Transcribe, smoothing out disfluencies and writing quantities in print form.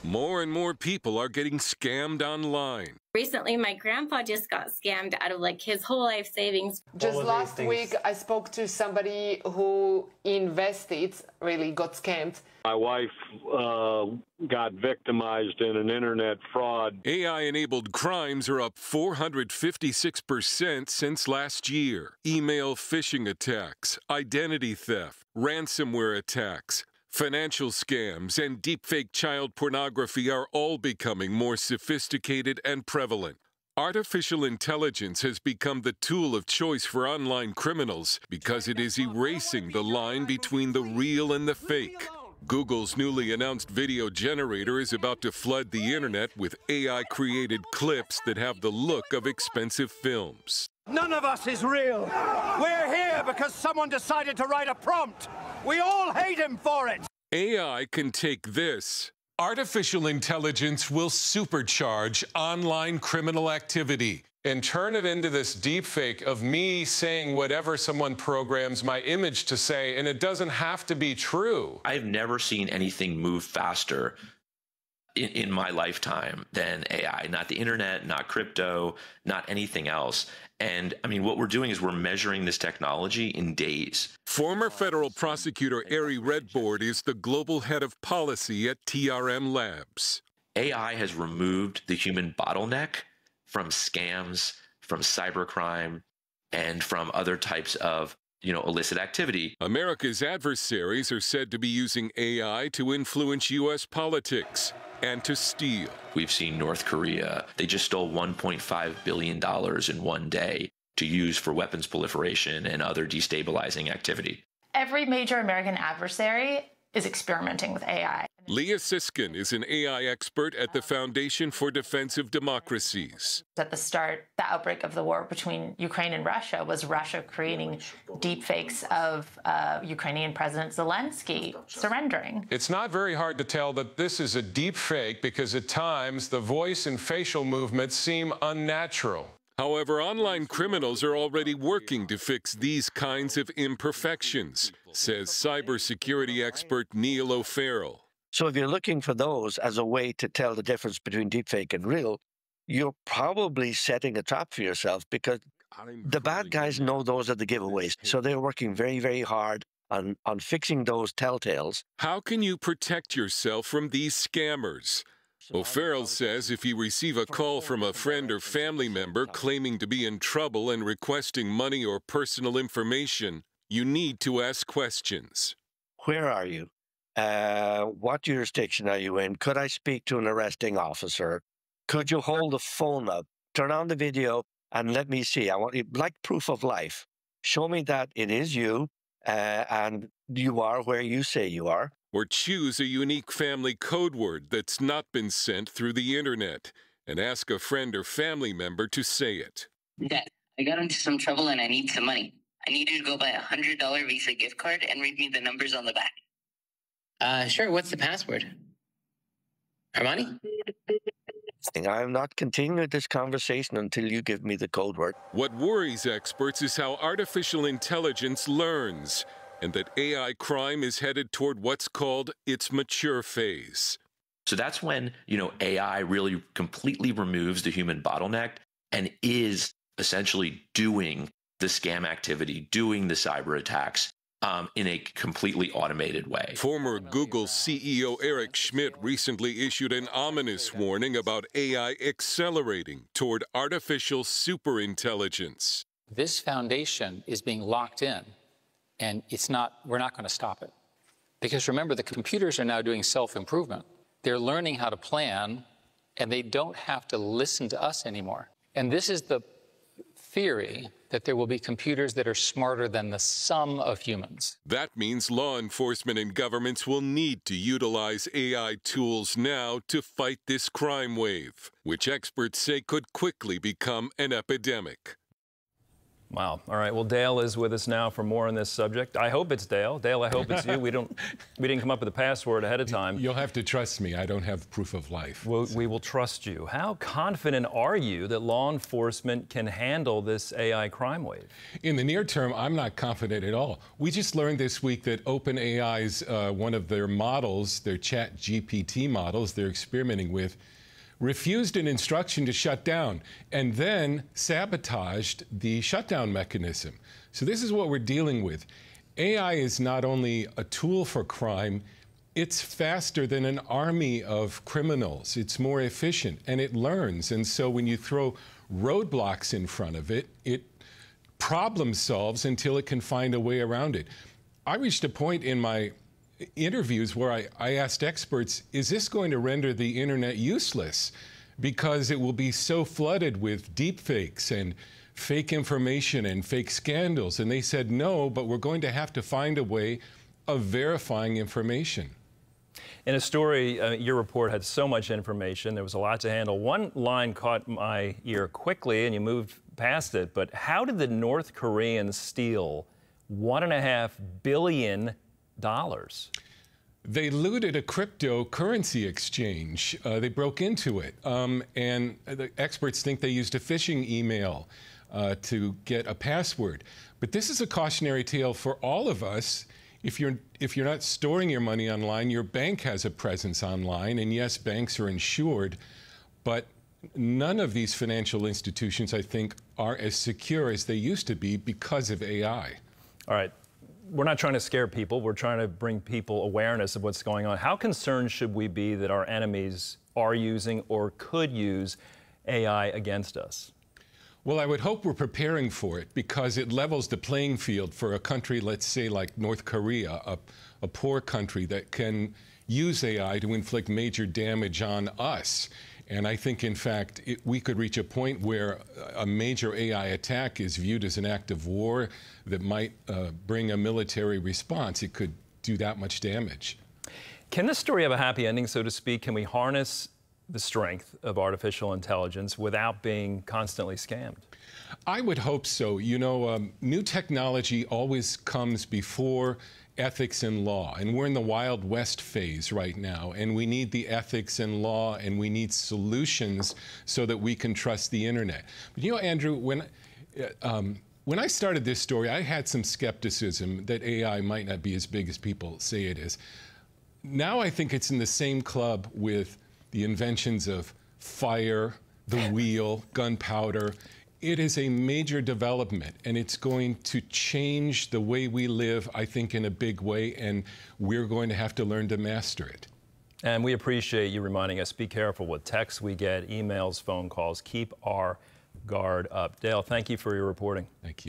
More and more people are getting scammed online. Recently, my grandpa just got scammed out of like his whole life savings. Just last week, I spoke to somebody who invested, really got scammed. My wife got victimized in an internet fraud. AI-enabled crimes are up 456% since last year. Email phishing attacks, identity theft, ransomware attacks, financial scams, and deepfake child pornography are all becoming more sophisticated and prevalent. Artificial intelligence has become the tool of choice for online criminals because it is erasing the line between the real and the fake. Google's newly announced video generator is about to flood the internet with AI-created clips that have the look of expensive films. None of us is real. We're here because someone decided to write a prompt. We all hate him for it. AI can take this. Artificial intelligence will supercharge online criminal activity and turn it into this deepfake of me saying whatever someone programs my image to say, and it doesn't have to be true. I've never seen anything move faster in my lifetime than AI. Not the internet, not crypto, not anything else. And I mean, what we're doing is we're measuring this technology in days. Former federal prosecutor Ari Redbord is the global head of policy at TRM Labs. AI has removed the human bottleneck from scams, from cybercrime, and from other types of illicit activity. America's adversaries are said to be using AI to influence U.S. politics and to steal. We've seen North Korea. They just stole $1.5 billion in one day to use for weapons proliferation and other destabilizing activity. Every major American adversary is experimenting with AI. Leah Siskin is an AI expert at the Foundation for Defensive Democracies. At the start, the outbreak of the war between Ukraine and Russia was Russia creating deepfakes of Ukrainian President Zelensky surrendering. It's not very hard to tell that this is a deep fake because at times the voice and facial movements seem unnatural. However, online criminals are already working to fix these kinds of imperfections, says cybersecurity expert Neil O'Farrell. So if you're looking for those as a way to tell the difference between deepfake and real, you're probably setting a trap for yourself because the bad guys know those are the giveaways. So they're working very, very hard on fixing those telltales. How can you protect yourself from these scammers? O'Farrell says if you receive a call from a friend or family member claiming to be in trouble and requesting money or personal information, you need to ask questions. Where are you? What jurisdiction are you in? Could I speak to an arresting officer? Could you hold the phone up, turn on the video, and let me see? I want you, like proof of life. Show me that it is you, and you are where you say you are. Or choose a unique family code word that's not been sent through the internet, and ask a friend or family member to say it. Dad, I got into some trouble and I need some money. I need you to go buy a $100 Visa gift card and read me the numbers on the back. Sure. What's the password? Armani? I'm not continuing this conversation until you give me the code word. What worries experts is how artificial intelligence learns, and that AI crime is headed toward what's called its mature phase. So that's when, AI really completely removes the human bottleneck and is essentially doing the scam activity, doing the cyber attacks, in a completely automated way. Former Google CEO Eric Schmidt recently issued an ominous warning about AI accelerating toward artificial superintelligence. This foundation is being locked in, and we're not going to stop it. Because remember, the computers are now doing self-improvement. They're learning how to plan, and they don't have to listen to us anymore. And this is the theory that there will be computers that are smarter than the sum of humans. That means law enforcement and governments will need to utilize AI tools now to fight this crime wave, which experts say could quickly become an epidemic. Wow. All right. Well, Dale is with us now for more on this subject. I hope it's Dale. Dale, I hope it's you. We didn't come up with a password ahead of time. You'll have to trust me. I don't have proof of life. We will trust you. How confident are you that law enforcement can handle this AI crime wave? In the near term, I'm not confident at all. We just learned this week that OpenAI's one of their models, their ChatGPT models they're experimenting with, refused an instruction to shut down and then sabotaged the shutdown mechanism. So this is what we're dealing with. AI is not only a tool for crime, it's faster than an army of criminals. It's more efficient and it learns. And so when you throw roadblocks in front of it, it problem solves until it can find a way around it. I reached a point in my interviews where I asked experts, is this going to render the internet useless? Because it will be so flooded with deepfakes and fake information and fake scandals. And they said, no, but we're going to have to find a way of verifying information. In a story, your report had so much information. There was a lot to handle. One line caught my ear quickly, and you moved past it. But how did the North Koreans steal $1.5 billion? They looted a cryptocurrency exchange. They broke into it. And the experts think they used a phishing email to get a password. But this is a cautionary tale for all of us. If you're not storing your money online, your bank has a presence online. And yes, banks are insured. But none of these financial institutions, I think, are as secure as they used to be because of AI. All right. We're not trying to scare people. We're trying to bring people awareness of what's going on. How concerned should we be that our enemies are using or could use AI against us? Well, I would hope we're preparing for it because it levels the playing field for a country, let's say like North Korea, a poor country that can use AI to inflict major damage on us. And I think, in fact, we could reach a point where a major AI attack is viewed as an act of war that might bring a military response. It could do that much damage. Can this story have a happy ending, so to speak? Can we harness the strength of artificial intelligence without being constantly scammed? I would hope so. You know, new technology always comes before ethics and law, and we're in the Wild West phase right now, and we need the ethics and law, and we need solutions so that we can trust the internet. But you know, Andrew, when I started this story, I had some skepticism that AI might not be as big as people say it is. Now I think it's in the same club with the inventions of fire, the wheel, gunpowder. It is a major development, and it's going to change the way we live, I think, in a big way, and we're going to have to learn to master it. And we appreciate you reminding us, be careful with texts we get, emails, phone calls. Keep our guard up. Dale, thank you for your reporting. Thank you.